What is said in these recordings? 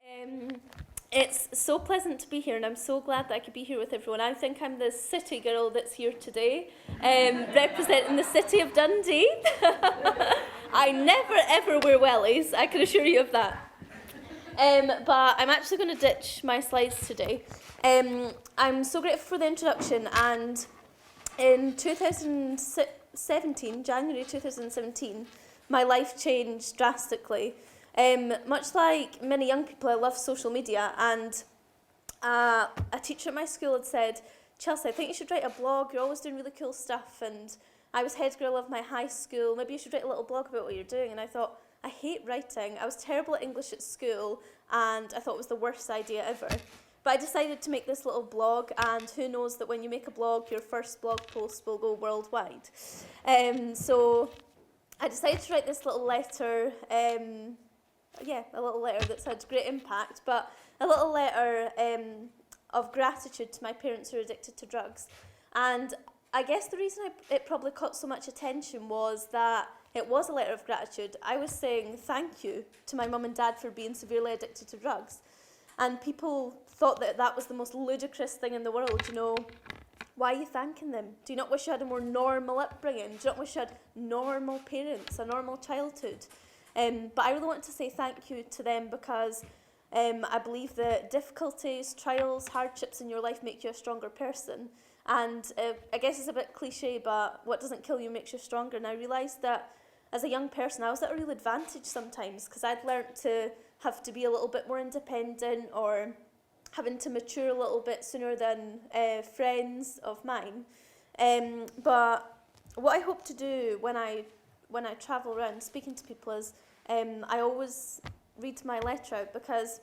Um, it's so pleasant to be here, and I'm so glad that I could be here with everyone. I think I'm the city girl that's here today, representing the city of Dundee. I never ever wear wellies, I can assure you of that. But I'm actually going to ditch my slides today. I'm so grateful for the introduction, and in 2017, January 2017, my life changed drastically. Much like many young people, I love social media, and a teacher at my school had said, "Chelsea, I think you should write a blog, you're always doing really cool stuff," and I was head girl of my high school, maybe you should write a little blog about what you're doing, and I thought, I hate writing, I was terrible at English at school, and I thought it was the worst idea ever. But I decided to make this little blog, and who knows that when you make a blog, your first blog post will go worldwide. So I decided to write this little letter, a little letter that's had great impact, but a little letter of gratitude to my parents who are addicted to drugs. And I guess the reason it probably caught so much attention was that it was a letter of gratitude. I was saying thank you to my mum and dad for being severely addicted to drugs. And people thought that that was the most ludicrous thing in the world, you know. Why are you thanking them? Do you not wish you had a more normal upbringing? Do you not wish you had normal parents, a normal childhood? But I really want to say thank you to them because I believe that difficulties, trials, hardships in your life make you a stronger person. And I guess it's a bit cliche, but what doesn't kill you makes you stronger. And I realised that as a young person, I was at a real advantage sometimes because I'd learnt to have to be a little bit more independent or having to mature a little bit sooner than friends of mine. But what I hope to do when I travel around speaking to people is I always read my letter out because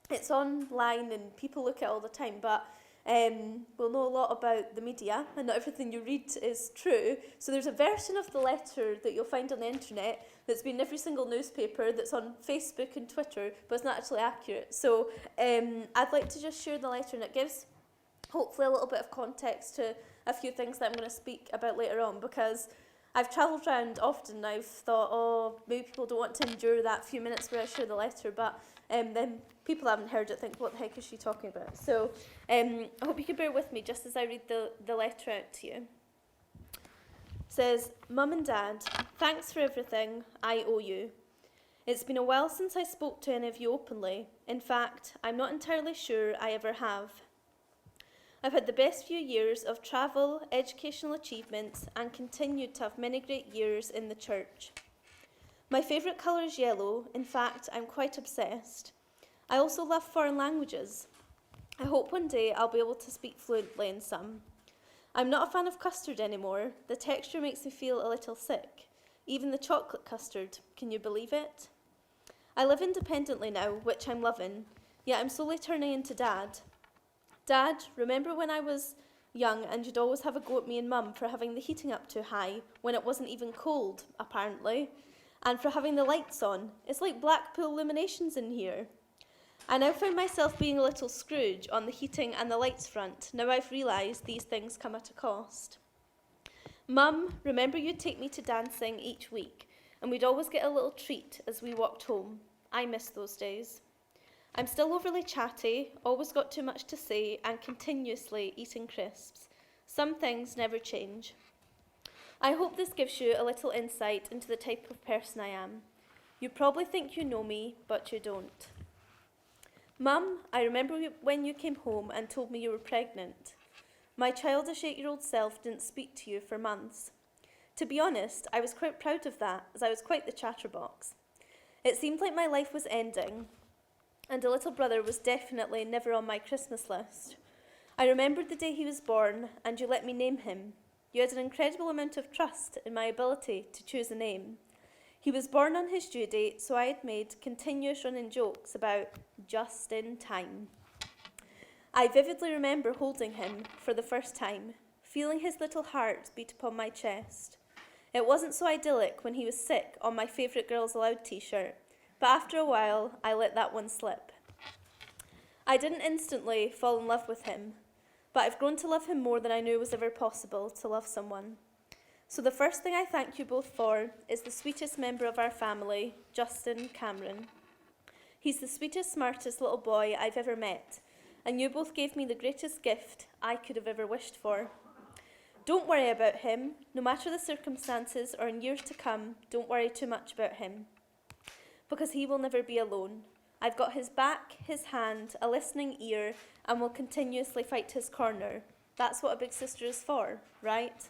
it's online and people look at it all the time, but we'll know a lot about the media and not everything you read is true. So there's a version of the letter that you'll find on the internet that's been in every single newspaper, that's on Facebook and Twitter, but it's not actually accurate. So I'd like to just share the letter, and it gives hopefully a little bit of context to a few things that I'm going to speak about later on, because I've travelled around often and I've thought, oh, maybe people don't want to endure that few minutes where I share the letter, but then people haven't heard it think, what the heck is she talking about? So I hope you can bear with me just as I read the letter out to you. It says, Mum and Dad, thanks for everything, I owe you. It's been a while since I spoke to any of you openly. In fact, I'm not entirely sure I ever have. I've had the best few years of travel, educational achievements, and continued to have many great years in the church. My favourite colour is yellow. In fact, I'm quite obsessed. I also love foreign languages. I hope one day I'll be able to speak fluently in some. I'm not a fan of custard anymore. The texture makes me feel a little sick. Even the chocolate custard, can you believe it? I live independently now, which I'm loving, yet I'm slowly turning into Dad. Dad, remember when I was young and you'd always have a go at me and Mum for having the heating up too high when it wasn't even cold, apparently, and for having the lights on. It's like Blackpool illuminations in here. I now find myself being a little Scrooge on the heating and the lights front. Now I've realised these things come at a cost. Mum, remember you'd take me to dancing each week, and we'd always get a little treat as we walked home. I miss those days. I'm still overly chatty, always got too much to say, and continuously eating crisps. Some things never change. I hope this gives you a little insight into the type of person I am. You probably think you know me, but you don't. Mum, I remember when you came home and told me you were pregnant. My childish 8-year-old self didn't speak to you for months. To be honest, I was quite proud of that, as I was quite the chatterbox. It seemed like my life was ending, and a little brother was definitely never on my Christmas list. I remembered the day he was born, and you let me name him. You had an incredible amount of trust in my ability to choose a name. He was born on his due date, so I had made continuous running jokes about just in time. I vividly remember holding him for the first time, feeling his little heart beat upon my chest. It wasn't so idyllic when he was sick on my favourite Girls Aloud t-shirt, but after a while, I let that one slip. I didn't instantly fall in love with him, but I've grown to love him more than I knew was ever possible to love someone. So the first thing I thank you both for is the sweetest member of our family, Justin Cameron. He's the sweetest, smartest little boy I've ever met, and you both gave me the greatest gift I could have ever wished for. Don't worry about him. No matter the circumstances or in years to come, don't worry too much about him, because he will never be alone. I've got his back, his hand, a listening ear, and will continuously fight his corner. That's what a big sister is for, right?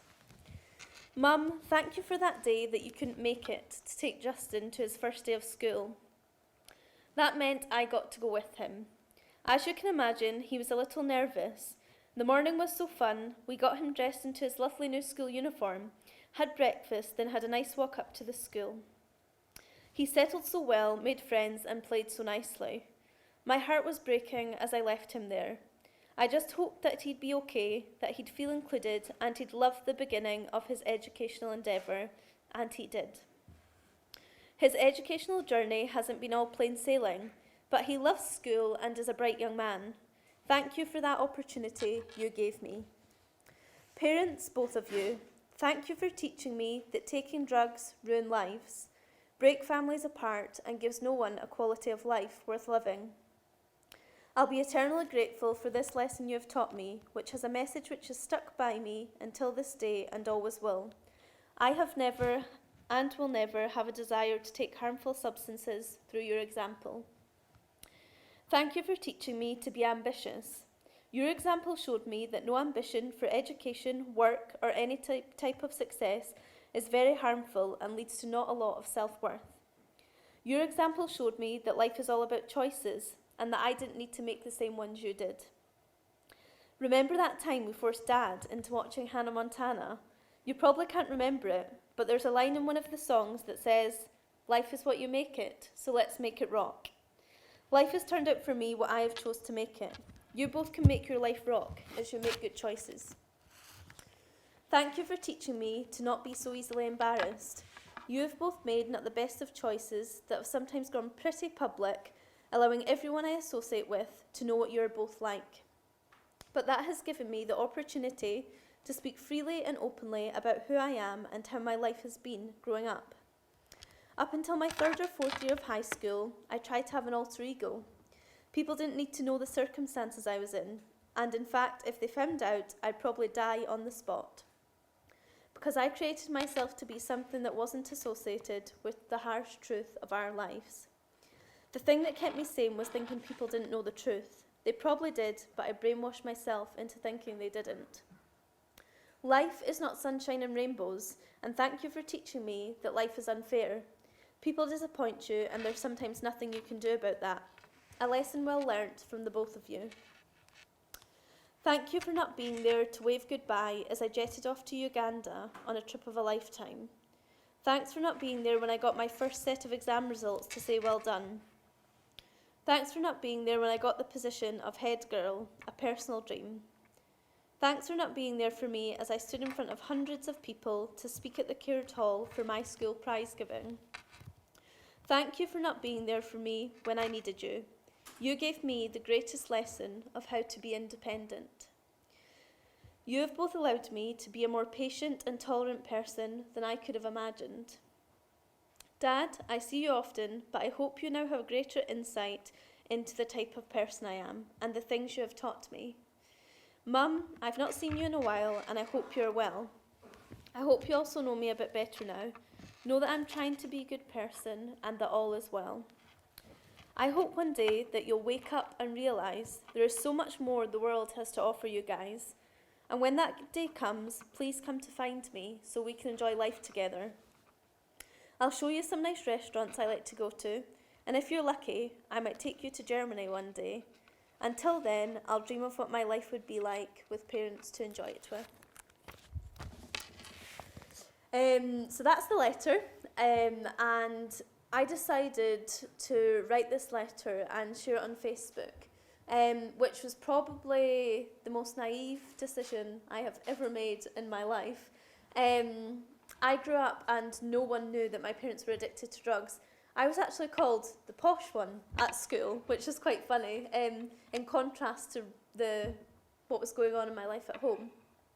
Mum, thank you for that day that you couldn't make it to take Justin to his first day of school. That meant I got to go with him. As you can imagine, he was a little nervous. The morning was so fun. We got him dressed into his lovely new school uniform, had breakfast, then had a nice walk up to the school. He settled so well, made friends, and played so nicely. My heart was breaking as I left him there. I just hoped that he'd be okay, that he'd feel included, and he'd love the beginning of his educational endeavour, and he did. His educational journey hasn't been all plain sailing, but he loves school and is a bright young man. Thank you for that opportunity you gave me. Parents, both of you, thank you for teaching me that taking drugs ruins lives, break families apart, and gives no one a quality of life worth living. I'll be eternally grateful for this lesson you have taught me, which has a message which has stuck by me until this day and always will. I have never and will never have a desire to take harmful substances through your example. Thank you for teaching me to be ambitious. Your example showed me that no ambition for education, work, or any type of success is very harmful and leads to not a lot of self-worth. Your example showed me that life is all about choices and that I didn't need to make the same ones you did. Remember that time we forced Dad into watching Hannah Montana? You probably can't remember it, but there's a line in one of the songs that says, "Life is what you make it, so let's make it rock." Life has turned out for me what I have chose to make it. You both can make your life rock as you make good choices. Thank you for teaching me to not be so easily embarrassed. You have both made not the best of choices that have sometimes gone pretty public, allowing everyone I associate with to know what you are both like. But that has given me the opportunity to speak freely and openly about who I am and how my life has been growing up. Up until my 3rd or 4th year of high school, I tried to have an alter ego. People didn't need to know the circumstances I was in, and in fact, if they found out, I'd probably die on the spot. Because I created myself to be something that wasn't associated with the harsh truth of our lives. The thing that kept me sane was thinking people didn't know the truth. They probably did, but I brainwashed myself into thinking they didn't. Life is not sunshine and rainbows, and thank you for teaching me that life is unfair. People disappoint you, and there's sometimes nothing you can do about that. A lesson well learnt from the both of you. Thank you for not being there to wave goodbye as I jetted off to Uganda on a trip of a lifetime. Thanks for not being there when I got my first set of exam results to say well done. Thanks for not being there when I got the position of head girl, a personal dream. Thanks for not being there for me as I stood in front of hundreds of people to speak at the Caird Hall for my school prize giving. Thank you for not being there for me when I needed you. You gave me the greatest lesson of how to be independent. You have both allowed me to be a more patient and tolerant person than I could have imagined. Dad, I see you often, but I hope you now have greater insight into the type of person I am and the things you have taught me. Mum, I've not seen you in a while, and I hope you're well. I hope you also know me a bit better now. Know that I'm trying to be a good person and that all is well. I hope one day that you'll wake up and realise there is so much more the world has to offer you guys. And when that day comes, please come to find me so we can enjoy life together. I'll show you some nice restaurants I like to go to, and if you're lucky, I might take you to Germany one day. Until then, I'll dream of what my life would be like with parents to enjoy it with. So that's the letter, and I decided to write this letter and share it on Facebook, which was probably the most naive decision I have ever made in my life. I grew up and no one knew that my parents were addicted to drugs. I was actually called the posh one at school, which is quite funny, in contrast to what was going on in my life at home.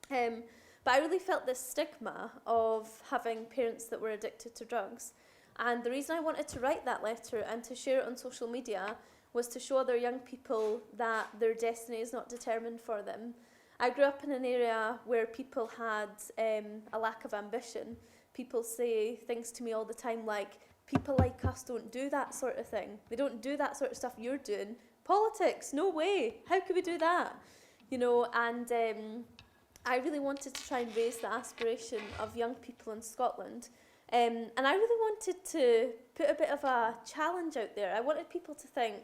But I really felt this stigma of having parents that were addicted to drugs. And the reason I wanted to write that letter and to share it on social media was to show other young people that their destiny is not determined for them. I grew up in an area where people had a lack of ambition. People say things to me all the time like, people like us don't do that sort of thing. They don't do that sort of stuff you're doing. Politics, no way. How could we do that? You know, and I really wanted to try and raise the aspiration of young people in Scotland. And I really wanted to put a bit of a challenge out there. I wanted people to think,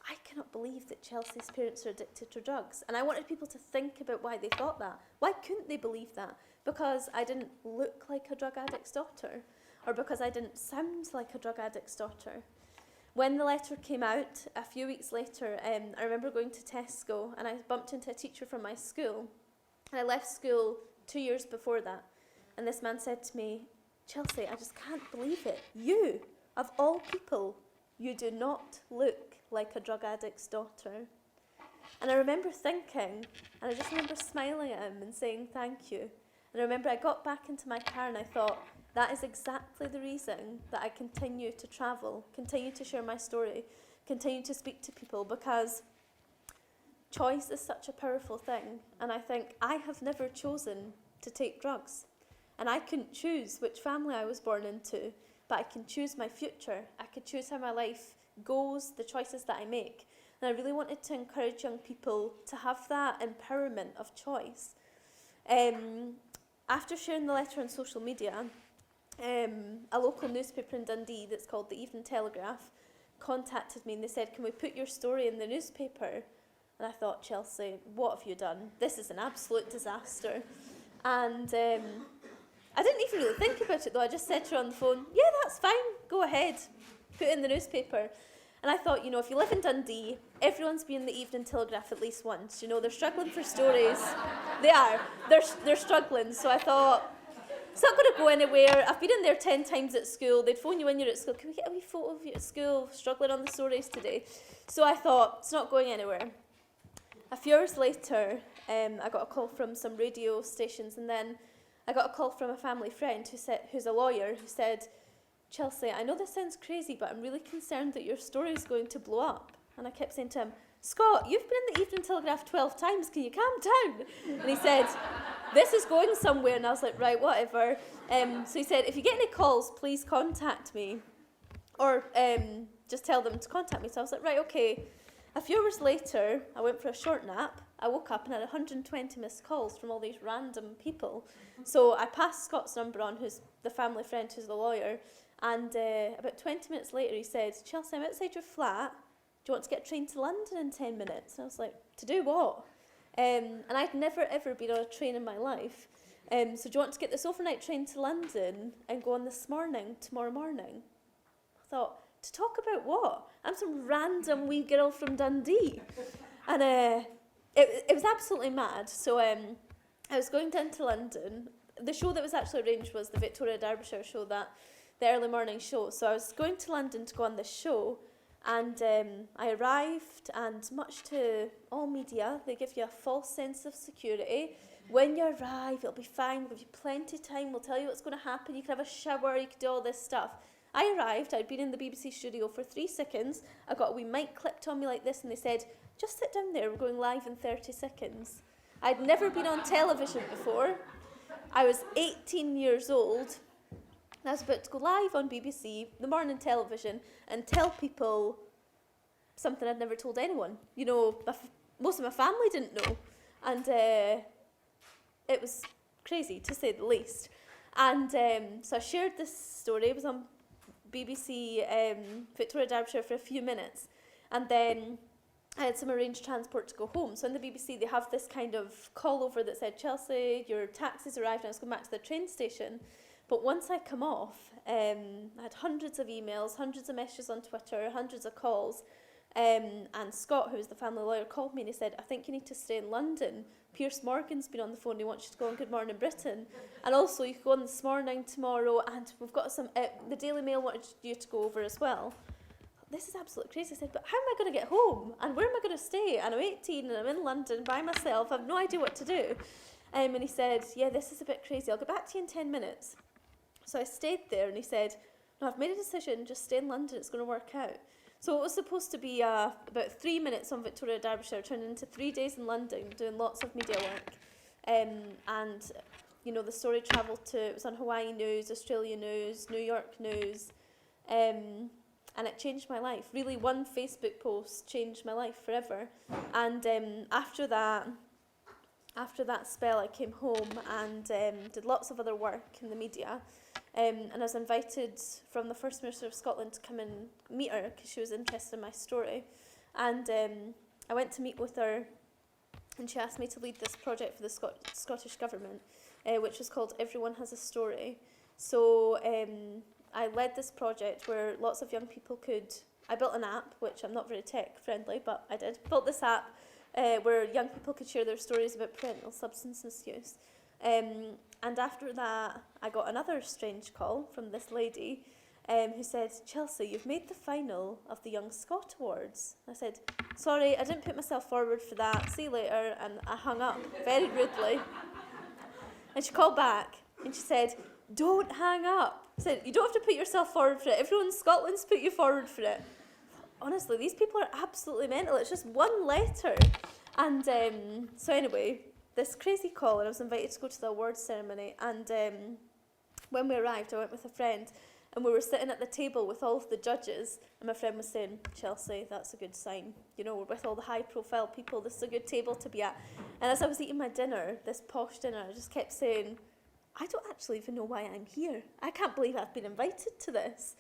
I cannot believe that Chelsea's parents are addicted to drugs. And I wanted people to think about why they thought that. Why couldn't they believe that? Because I didn't look like a drug addict's daughter, or because I didn't sound like a drug addict's daughter. When the letter came out, a few weeks later, I remember going to Tesco and I bumped into a teacher from my school. And I left school 2 years before that. And this man said to me, Chelsea, I just can't believe it. You, of all people, you do not look like a drug addict's daughter. And I remember thinking, and I just remember smiling at him and saying thank you. And I remember I got back into my car and I thought, that is exactly the reason that I continue to travel, continue to share my story, continue to speak to people, because choice is such a powerful thing. And I think I have never chosen to take drugs. And I couldn't choose which family I was born into, but I can choose my future. I could choose how my life goes, the choices that I make. And I really wanted to encourage young people to have that empowerment of choice. After sharing the letter on social media, a local newspaper in Dundee that's called the Evening Telegraph contacted me and they said, can we put your story in the newspaper? And I thought, Chelsea, what have you done? This is an absolute disaster. And I didn't even really think about it though. I just said to her on the phone, yeah, that's fine, go ahead, put it in the newspaper. And I thought, you know, if you live in Dundee, everyone's been in the Evening Telegraph at least once. You know, they're struggling for stories. They are. They're struggling. So I thought, it's not going to go anywhere. I've been in there 10 times at school. They'd phone you when you're at school. Can we get a wee photo of you at school struggling on the stories today? So I thought, it's not going anywhere. A few hours later, I got a call from some radio stations, and then I got a call from a family friend who's a lawyer, who said, Chelsea, I know this sounds crazy, but I'm really concerned that your story is going to blow up. And I kept saying to him, Scott, you've been in the Evening Telegraph 12 times, can you calm down? And he said, this is going somewhere. And I was like, right, whatever. So he said, if you get any calls, please contact me. Or just tell them to contact me. So I was like, right, okay. A few hours later, I went for a short nap. I woke up and had 120 missed calls from all these random people. So I passed Scott's number on, who's the family friend who's the lawyer. And about 20 minutes later, he said, Chelsea, I'm outside your flat. Do you want to get a train to London in 10 minutes? And I was like, to do what? And I'd never, ever been on a train in my life. So do you want to get this overnight train to London and go on tomorrow morning? I thought, to talk about what? I'm some random wee girl from Dundee. And it was absolutely mad. So I was going down to London. The show that was actually arranged was the Victoria Derbyshire show, the early morning show. So I was going to London to go on this show. And I arrived, and much to all media, they give you a false sense of security. When you arrive, it'll be fine, we'll give you plenty of time, we'll tell you what's going to happen, you can have a shower, you can do all this stuff. I arrived, I'd been in the BBC studio for 3 seconds, I got a wee mic clipped on me like this, and they said, just sit down there, we're going live in 30 seconds. I'd never been on television before. I was 18 years old. I was about to go live on BBC, the morning television, and tell people something I'd never told anyone. You know, most of my family didn't know. And it was crazy, to say the least. And so I shared this story. It was on BBC Victoria Derbyshire for a few minutes. And then I had some arranged transport to go home. So in the BBC, they have this kind of call over that said, Chelsea, your taxi's arrived, and I was going back to the train station. But once I come off, I had hundreds of emails, hundreds of messages on Twitter, hundreds of calls. And Scott, who was the family lawyer, called me and he said, I think you need to stay in London. Piers Morgan's been on the phone, he wants you to go on Good Morning Britain. And also, you can go on This Morning tomorrow, and we've got some, the Daily Mail wanted you to go over as well. This is absolutely crazy. I said, but how am I going to get home? And where am I going to stay? And I'm 18 and I'm in London by myself, I have no idea what to do. And he said, yeah, this is a bit crazy, I'll get back to you in 10 minutes. So I stayed there, and he said, no, I've made a decision, just stay in London, it's going to work out. So it was supposed to be about 3 minutes on Victoria, Derbyshire, turned into 3 days in London, doing lots of media work. And, the story travelled to, it was on Hawaii News, Australia News, New York News, and it changed my life. Really, one Facebook post changed my life forever. And after that spell, I came home and did lots of other work in the media. And I was invited from the First Minister of Scotland to come and meet her because she was interested in my story. And I went to meet with her, and she asked me to lead this project for the Scottish Government, which was called Everyone Has a Story. So I led this project where lots of young people I built an app, which I'm not very tech friendly, but I did. Built this app where young people could share their stories about parental substance misuse. And after that, I got another strange call from this lady who said, Chelsea, you've made the final of the Young Scot Awards. I said, sorry, I didn't put myself forward for that. See you later. And I hung up very rudely. And she called back and she said, don't hang up. I said, you don't have to put yourself forward for it. Everyone in Scotland's put you forward for it. Honestly, these people are absolutely mental. It's just one letter. And so anyway, this crazy call, and I was invited to go to the awards ceremony. And when we arrived, I went with a friend, and we were sitting at the table with all of the judges, and my friend was saying, Chelsea, that's a good sign. We're with all the high-profile people. This is a good table to be at. And as I was eating my dinner, this posh dinner, I just kept saying, I don't actually even know why I'm here. I can't believe I've been invited to this.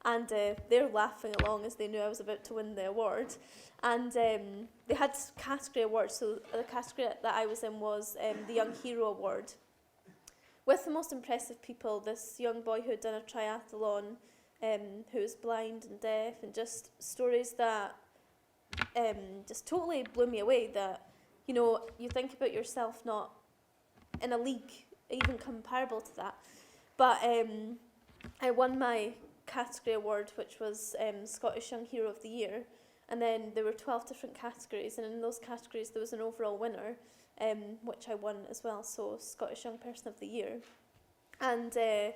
And they're laughing along as they knew I was about to win the award. And they had category awards. So the category that I was in was the Young Hero Award. With the most impressive people, this young boy who had done a triathlon, who was blind and deaf, and just stories that just totally blew me away, that, you think about yourself not in a league even comparable to that. But I won my category award, which was Scottish Young Hero of the Year, and then there were 12 different categories, and in those categories there was an overall winner, which I won as well, so Scottish Young Person of the Year. And the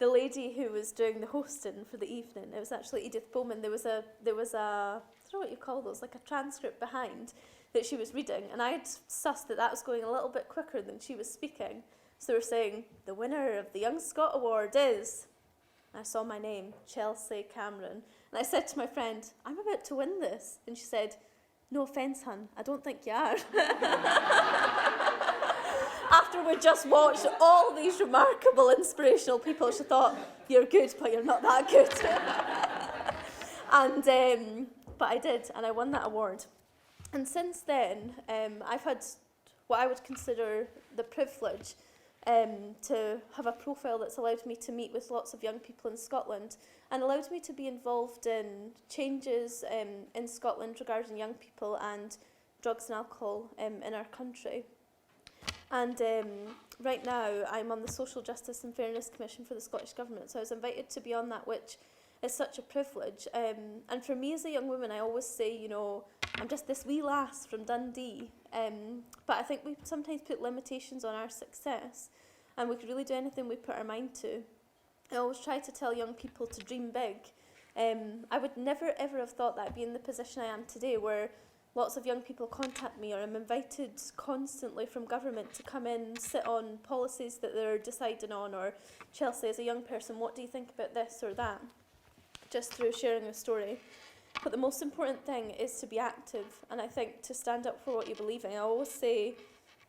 lady who was doing the hosting for the evening, it was actually Edith Bowman. There was a I don't know what you call those, like a transcript behind that she was reading, and I'd sussed that was going a little bit quicker than she was speaking. So they were saying, the winner of the Young Scot Award is... I saw my name, Chelsea Cameron. And I said to my friend, I'm about to win this. And she said, no offence, hun, I don't think you are. After we just watched all these remarkable, inspirational people, she thought, you're good, but you're not that good. And but I did, and I won that award. And since then, I've had what I would consider the privilege to have a profile that's allowed me to meet with lots of young people in Scotland and allowed me to be involved in changes in Scotland regarding young people and drugs and alcohol in our country. And right now I'm on the Social Justice and Fairness Commission for the Scottish Government, so I was invited to be on that, which is such a privilege. And for me as a young woman, I always say, I'm just this wee lass from Dundee. But I think we sometimes put limitations on our success, and we could really do anything we put our mind to. I always try to tell young people to dream big. I would never ever have thought that I'd be in the position I am today, where lots of young people contact me, or I'm invited constantly from government to come in, sit on policies that they're deciding on, or Chelsea, as a young person, what do you think about this or that? Just through sharing a story. But the most important thing is to be active, and I think to stand up for what you believe in. I always say,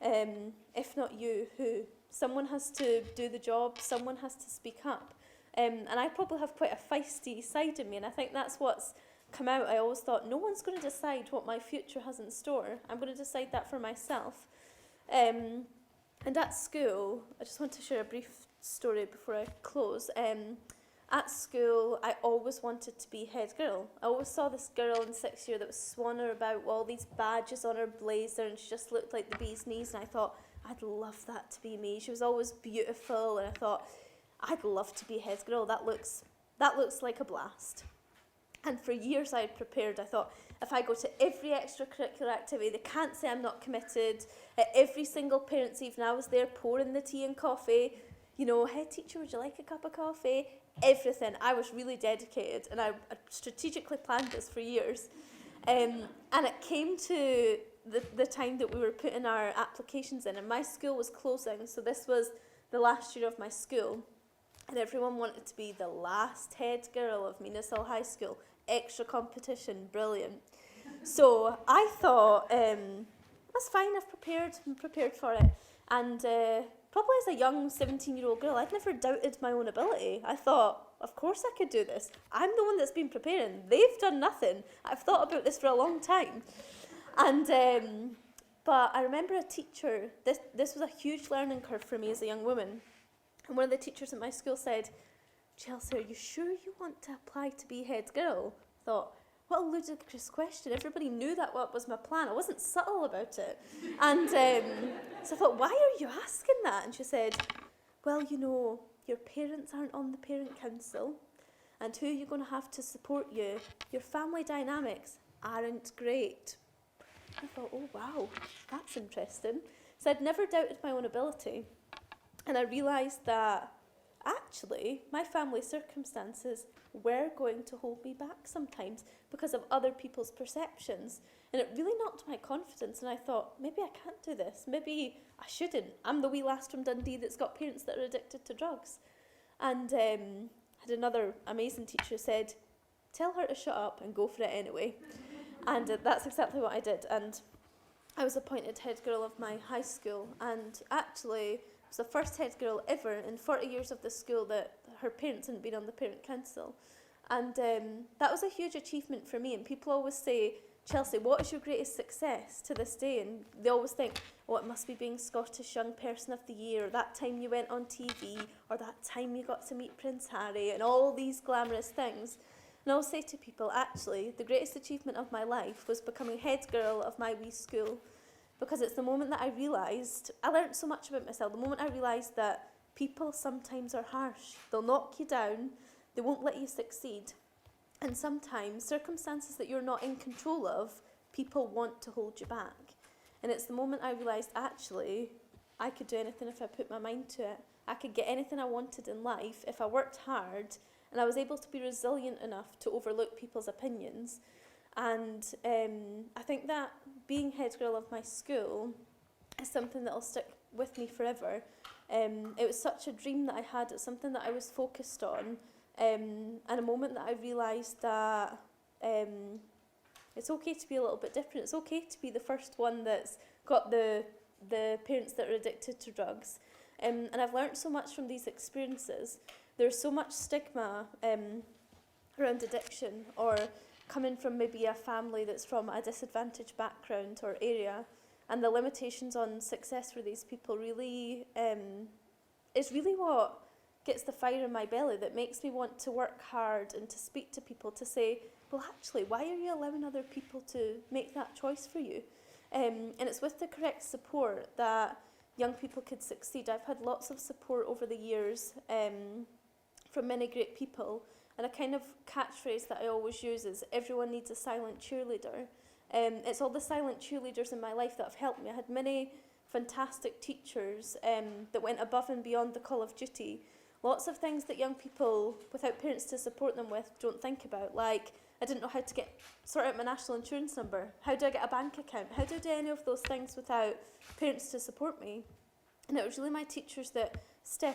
if not you, who? Someone has to do the job, someone has to speak up. And I probably have quite a feisty side in me, and I think that's what's come out. I always thought, no one's going to decide what my future has in store. I'm going to decide that for myself. And at school, I just want to share a brief story before I close. At school, I always wanted to be head girl. I always saw this girl in 6th year that was swanning about with all these badges on her blazer, and she just looked like the bee's knees, and I thought, I'd love that to be me. She was always beautiful, and I thought, I'd love to be head girl. That looks like a blast. And for years I had prepared. I thought, if I go to every extracurricular activity, they can't say I'm not committed. At every single parents' evening, I was there pouring the tea and coffee. head teacher, would you like a cup of coffee? Everything. I was really dedicated, and I strategically planned this for years. And it came to the time that we were putting our applications in, and my school was closing, so this was the last year of my school, and everyone wanted to be the last head girl of Minas Hill High School. Extra competition, brilliant. So I thought, that's fine, I'm prepared for it. And probably as a young 17-year-old girl, I'd never doubted my own ability. I thought, of course I could do this. I'm the one that's been preparing. They've done nothing. I've thought about this for a long time. And but I remember a teacher, this was a huge learning curve for me as a young woman. And one of the teachers at my school said, Chelsea, are you sure you want to apply to be head girl? I thought, what a ludicrous question. Everybody knew that what was my plan. I wasn't subtle about it. And so I thought, why are you asking that? And she said, well, your parents aren't on the parent council, and who you're going to have to support you, your family dynamics aren't great. I thought, oh wow, that's interesting. So I'd never doubted my own ability. And I realised that actually my family circumstances were going to hold me back sometimes because of other people's perceptions. And it really knocked my confidence, and I thought, maybe I can't do this. Maybe I shouldn't. I'm the wee lass from Dundee that's got parents that are addicted to drugs. And had another amazing teacher said, tell her to shut up and go for it anyway. And that's exactly what I did. And I was appointed head girl of my high school, and actually was the first head girl ever in 40 years of the school that her parents hadn't been on the parent council. And that was a huge achievement for me. And people always say, Chelsea, what is your greatest success to this day? And they always think, oh, it must be being Scottish Young Person of the Year, or that time you went on TV, or that time you got to meet Prince Harry, and all these glamorous things. And I always say to people, actually, the greatest achievement of my life was becoming head girl of my wee school, because it's the moment that I realised, I learned so much about myself, the moment I realised that people sometimes are harsh. They'll knock you down, they won't let you succeed. And sometimes circumstances that you're not in control of, people want to hold you back. And it's the moment I realised, actually, I could do anything if I put my mind to it. I could get anything I wanted in life if I worked hard, and I was able to be resilient enough to overlook people's opinions. And I think that being head girl of my school is something that will stick with me forever. It was such a dream that I had. It's something that I was focused on. And a moment that I realised that it's okay to be a little bit different. It's okay to be the first one that's got the parents that are addicted to drugs. And I've learnt so much from these experiences. There's so much stigma around addiction, or coming from maybe a family that's from a disadvantaged background or area, and the limitations on success for these people really is really what gets the fire in my belly, that makes me want to work hard and to speak to people, to say, well, actually, why are you allowing other people to make that choice for you? And it's with the correct support that young people could succeed. I've had lots of support over the years from many great people, and a kind of catchphrase that I always use is, everyone needs a silent cheerleader. It's all the silent cheerleaders in my life that have helped me. I had many fantastic teachers that went above and beyond the call of duty. Lots of things that young people without parents to support them with don't think about, like I didn't know how to sort out my national insurance number. How do I get a bank account? How do I do any of those things without parents to support me? And it was really my teachers that stood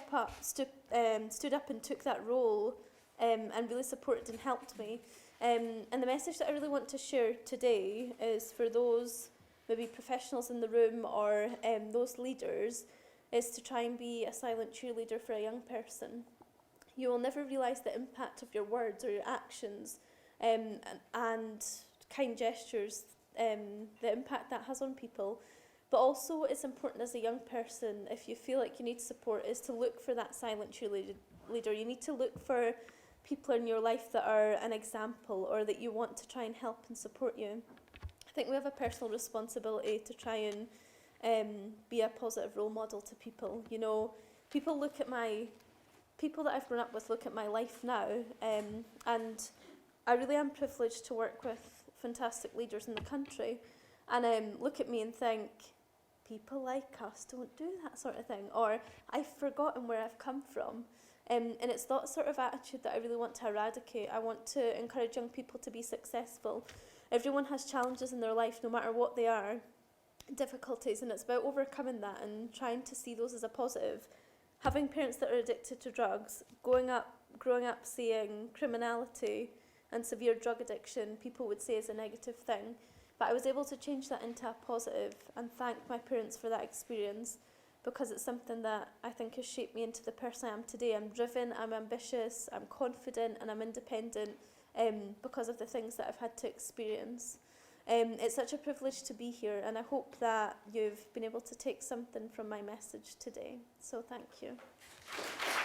up and took that role and really supported and helped me. And the message that I really want to share today is for those maybe professionals in the room, or those leaders, is to try and be a silent cheerleader for a young person. You will never realise the impact of your words or your actions and kind gestures, the impact that has on people. But also, it's important as a young person, if you feel like you need support, is to look for that silent cheerleader. You need to look for people in your life that are an example, or that you want to try and help and support you. I think we have a personal responsibility to try and be a positive role model to people. You know, people that I've grown up with look at my life now, and I really am privileged to work with fantastic leaders in the country, and look at me and think, people like us don't do that sort of thing, or I've forgotten where I've come from. And it's that sort of attitude that I really want to eradicate. I want to encourage young people to be successful. Everyone has challenges in their life, no matter what they are, difficulties, and it's about overcoming that and trying to see those as a positive. Having parents that are addicted to drugs, growing up seeing criminality and severe drug addiction, people would say is a negative thing. But I was able to change that into a positive and thank my parents for that experience, because it's something that I think has shaped me into the person I am today. I'm driven, I'm ambitious, I'm confident, and I'm independent because of the things that I've had to experience. It's such a privilege to be here, and I hope that you've been able to take something from my message today. So thank you.